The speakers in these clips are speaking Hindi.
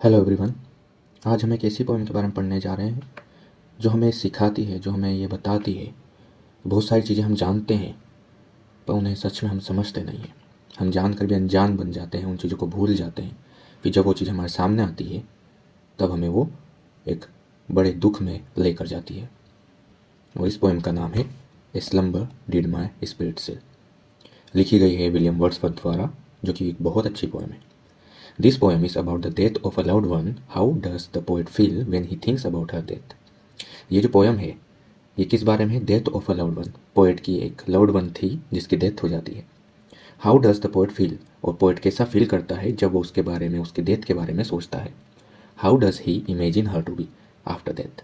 Hello everyone. आज हम एक ऐसी पोएम के बारे में पढ़ने जा रहे हैं जो हमें सिखाती है, जो हमें ये बताती है बहुत सारी चीज़ें हम जानते हैं पर उन्हें सच में हम समझते नहीं हैं। हम जानकर भी अनजान बन जाते हैं, उन चीज़ों को भूल जाते हैं। फिर जब वो चीज़ हमारे सामने आती है तब हमें वो एक बड़े दुख में लेकर जाती है। और इस पोएम का नाम है a slumber did my spirit seal. लिखी गई है विलियम वर्ड्सवर्थ द्वारा, जो कि एक बहुत अच्छी पोएम है। This poem is about the death of a loved one. How does the poet feel when he thinks about her death? ये जो पोयम है ये किस बारे में है? Death of a loved one. Poet की एक लव्ड वन थी जिसकी डेथ हो जाती है। How does the poet feel? और पोएट कैसा फील करता है जब वो उसके बारे में, उसकी डेथ के बारे में सोचता है। How does he imagine her to be after death?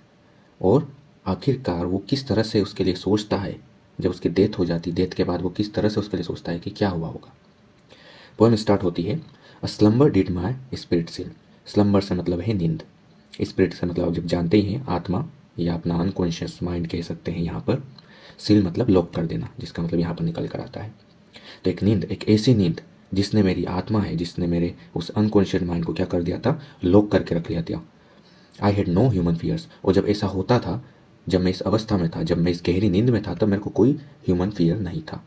और आखिरकार वो किस तरह से उसके लिए सोचता है जब उसकी डेथ हो जाती, डेथ के बाद वो किस तरह से उसके लिए सोचता है कि क्या हुआ होगा। पोएम स्टार्ट होती है, a slumber did my spirit seal. Slumber से मतलब है नींद, स्पिरिट से मतलब आप जब जानते ही हैं आत्मा या अपना अनकॉन्शियस माइंड कह सकते हैं यहाँ पर। सील मतलब लॉक कर देना, जिसका मतलब यहाँ पर निकल कर आता है। तो एक नींद, एक ऐसी नींद जिसने मेरी आत्मा है, जिसने मेरे उस अनकॉन्शियस माइंड को क्या कर दिया था, लॉक करके रख लिया था। I had no human fears. और जब ऐसा होता था, जब मैं इस अवस्था में था, जब मैं इस गहरी नींद में था, तब मेरे को कोई ह्यूमन फियर नहीं था।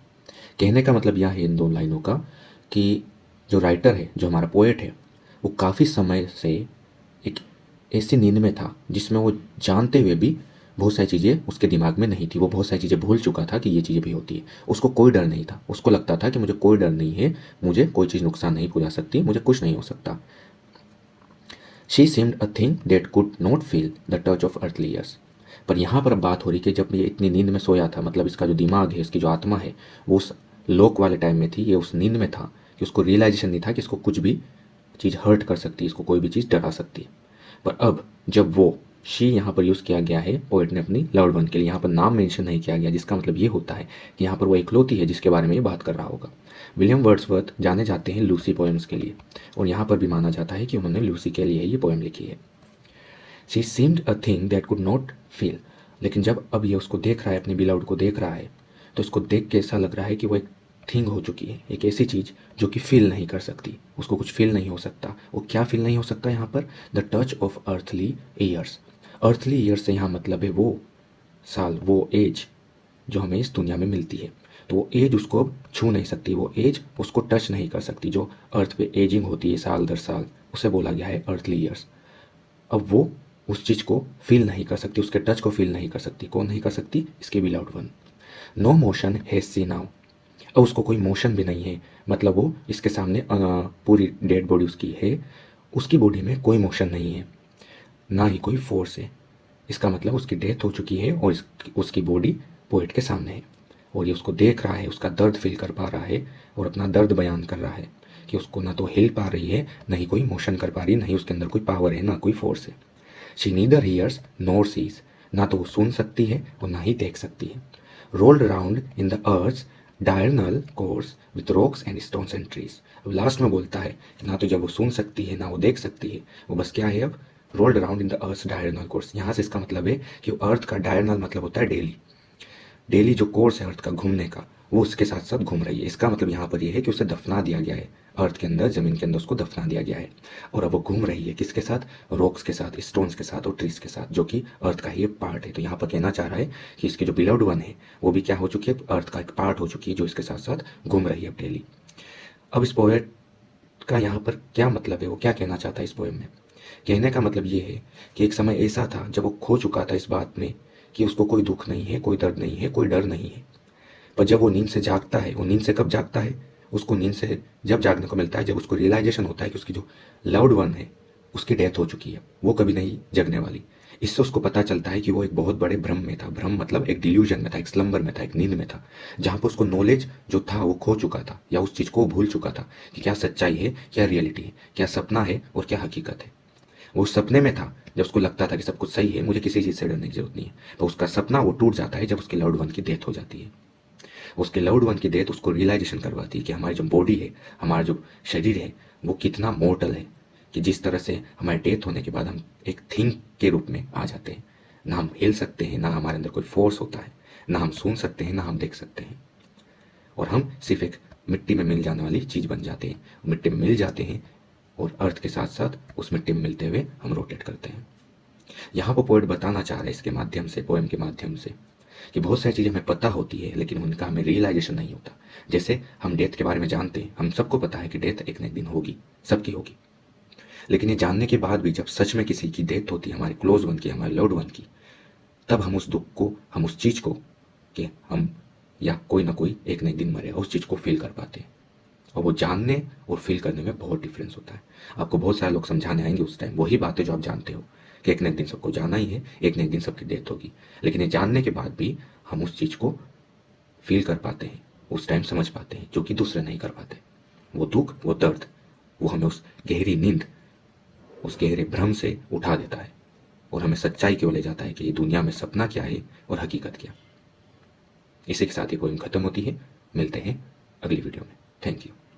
कहने का मतलब यह है इन दो लाइनों का कि जो राइटर है, जो हमारा पोएट है, वो काफ़ी समय से एक ऐसी नींद में था जिसमें वो जानते हुए भी बहुत सारी चीज़ें उसके दिमाग में नहीं थी। वो बहुत सारी चीज़ें भूल चुका था कि ये चीज़ें भी होती है। उसको कोई डर नहीं था। उसको लगता था कि मुझे कोई डर नहीं है, मुझे कोई चीज़ नुकसान नहीं पहुंचा सकती, मुझे कुछ नहीं हो सकता। She seemed a thing date could not feel the touch of earthly years. पर यहाँ पर अब बात हो रही कि जब ये इतनी नींद में सोया था, मतलब इसका जो दिमाग है, इसकी जो आत्मा है, वो उस लोक वाले टाइम में थी, ये उस नींद में था कि उसको रियलाइजेशन नहीं था कि इसको कुछ भी चीज़ हर्ट कर सकती है, इसको कोई भी चीज़ डरा सकती है। पर अब जब वो शी यहाँ पर यूज़ किया गया है पोएट ने अपनी लव्ड वन के लिए, यहाँ पर नाम मेंशन नहीं किया गया, जिसका मतलब ये होता है कि यहाँ पर वो इकलौती है जिसके बारे में ये बात कर रहा होगा। विलियम वर्ड्सवर्थ जाने जाते हैं लूसी पोएम्स के लिए, और यहाँ पर भी माना जाता है कि उन्होंने लूसी के लिए ये पोएम लिखी है। She seemed a thing that could not feel. लेकिन जब अब ये उसको देख रहा है, अपनी बिलव्ड को देख रहा है, तो उसको देख के ऐसा लग रहा है कि वो एक थिंग हो चुकी है, एक ऐसी चीज़ जो कि फील नहीं कर सकती, उसको कुछ फील नहीं हो सकता। वो क्या फील नहीं हो सकता यहाँ पर? The touch of earthly years. Earthly years से यहाँ मतलब है वो साल, वो एज जो हमें इस दुनिया में मिलती है। तो वो एज उसको अब छू नहीं सकती, वो एज उसको टच नहीं कर सकती। जो अर्थ पे एजिंग होती है साल दर साल, उसे बोला गया है अर्थली ईयर्स। अब वो उस चीज़ को फील नहीं कर सकती, उसके टच को फील नहीं कर सकती। कौन नहीं कर सकती? इसकी beloved one. No motion has she now. अब उसको कोई मोशन भी नहीं है, मतलब वो इसके सामने पूरी डेड बॉडी उसकी है, उसकी बॉडी में कोई मोशन नहीं है, ना ही कोई फोर्स है। इसका मतलब उसकी डेथ हो चुकी है और उसकी बॉडी पोएट के सामने है, और ये उसको देख रहा है, उसका दर्द फील कर पा रहा है और अपना दर्द बयान कर रहा है कि उसको ना तो हिल पा रही है, ना ही कोई मोशन कर पा रही है, ना ही उसके अंदर कोई पावर है, ना कोई फोर्स है। She neither hears nor sees. ना तो वो सुन सकती है और ना ही देख सकती है। Rolled around in the earth diurnal course with rocks and stones and trees. अब लास्ट में बोलता है कि ना तो जब वो सुन सकती है ना वो देख सकती है, वो बस क्या है अब? Rolled around in the earth diurnal course. यहाँ से इसका मतलब है कि अर्थ का डायरनल मतलब होता है डेली, डेली जो कोर्स है अर्थ का घूमने का, वो उसके साथ साथ घूम रही है। इसका मतलब यहाँ पर यह है कि उसे दफना दिया गया है, अर्थ के अंदर, जमीन के अंदर उसको दफना दिया गया है। और अब वो घूम रही है किसके साथ? रॉक्स के साथ, स्टोन्स के साथ और ट्रीज के साथ, जो कि अर्थ का ही एक पार्ट है। तो यहाँ पर कहना चाह रहा है कि इसकी जो बिलव्ड वन है वो भी क्या हो चुकी है? अर्थ का एक पार्ट हो चुकी है, जो इसके साथ साथ घूम रही है अब डेली। अब इस पोएट का यहाँ पर क्या मतलब है, वो क्या कहना चाहता है इस पोएम में? कहने का मतलब ये है कि एक समय ऐसा था जब वो खो चुका था इस बात में कि उसको कोई दुख नहीं है, कोई दर्द नहीं है, कोई डर नहीं है। पर जब वो नींद से जागता है, वो नींद से कब जागता है? उसको नींद से जब जागने को मिलता है जब उसको रियलाइजेशन होता है कि उसकी जो लव्ड वन है उसकी डेथ हो चुकी है, वो कभी नहीं जगने वाली। इससे उसको पता चलता है कि वो एक बहुत बड़े भ्रम में था। भ्रम मतलब एक डिल्यूजन में था, एक स्लम्बर में था, एक नींद में था, जहाँ पर उसको नॉलेज जो था वो खो चुका था, या उस चीज़ को वो भूल चुका था कि क्या सच्चाई है, क्या रियलिटी है, क्या सपना है और क्या हकीकत है। वो सपने में था जब उसको लगता था कि सब कुछ सही है, मुझे किसी चीज़ से डरने की जरूरत नहीं है। तो उसका सपना वो टूट जाता है जब उसके लव्ड वन की डेथ हो जाती है। उसके लव्ड वन की डेथ उसको रियलाइजेशन करवाती है कि हमारी जो बॉडी है, हमारा जो शरीर है, वो कितना मोर्टल है, कि जिस तरह से हमारे डेथ होने के बाद हम एक थिंग के रूप में आ जाते हैं। ना हम हिल सकते हैं, ना हमारे अंदर कोई फोर्स होता है, ना हम सुन सकते हैं, ना हम देख सकते हैं, और हम सिर्फ एक मिट्टी में मिल जाने वाली चीज़ बन जाते हैं। मिट्टी में मिल जाते हैं और अर्थ के साथ साथ उसमें टिम मिलते हुए हम रोटेट करते हैं। यहाँ पर पोएट बताना चाह रहे हैं इसके माध्यम से, पोएम के माध्यम से, कि बहुत सारी चीज़ें हमें पता होती है लेकिन उनका हमें रियलाइजेशन नहीं होता। जैसे हम डेथ के बारे में जानते हैं, हम सबको पता है कि डेथ एक न एक दिन होगी, सबकी होगी, लेकिन ये जानने के बाद भी जब सच में किसी की डेथ होती है, हमारे क्लोज वन की, हमारे लव्ड वन की, तब हम उस दुख को, हम उस चीज़ को, कि हम या कोई ना कोई एक न एक दिन मरेगा, उस चीज़ को फील कर पाते हैं। और वो जानने और फील करने में बहुत डिफरेंस होता है। आपको बहुत सारे लोग समझाने आएंगे उस टाइम वही बातें जो आप जानते हो कि एक न एक दिन सबको जाना ही है, एक न एक दिन सबकी डेथ होगी, लेकिन ये जानने के बाद भी हम उस चीज़ को फील कर पाते हैं, उस टाइम समझ पाते हैं, जो कि दूसरे नहीं कर पाते। वो दुख, वो दर्द, वो हमें उस गहरी नींद, उस गहरे भ्रम से उठा देता है और हमें सच्चाई की ओर ले जाता है कि ये दुनिया में सपना क्या है और हकीकत क्या। इसी के साथ ही पोएम खत्म होती है। मिलते हैं अगली वीडियो में। Thank you.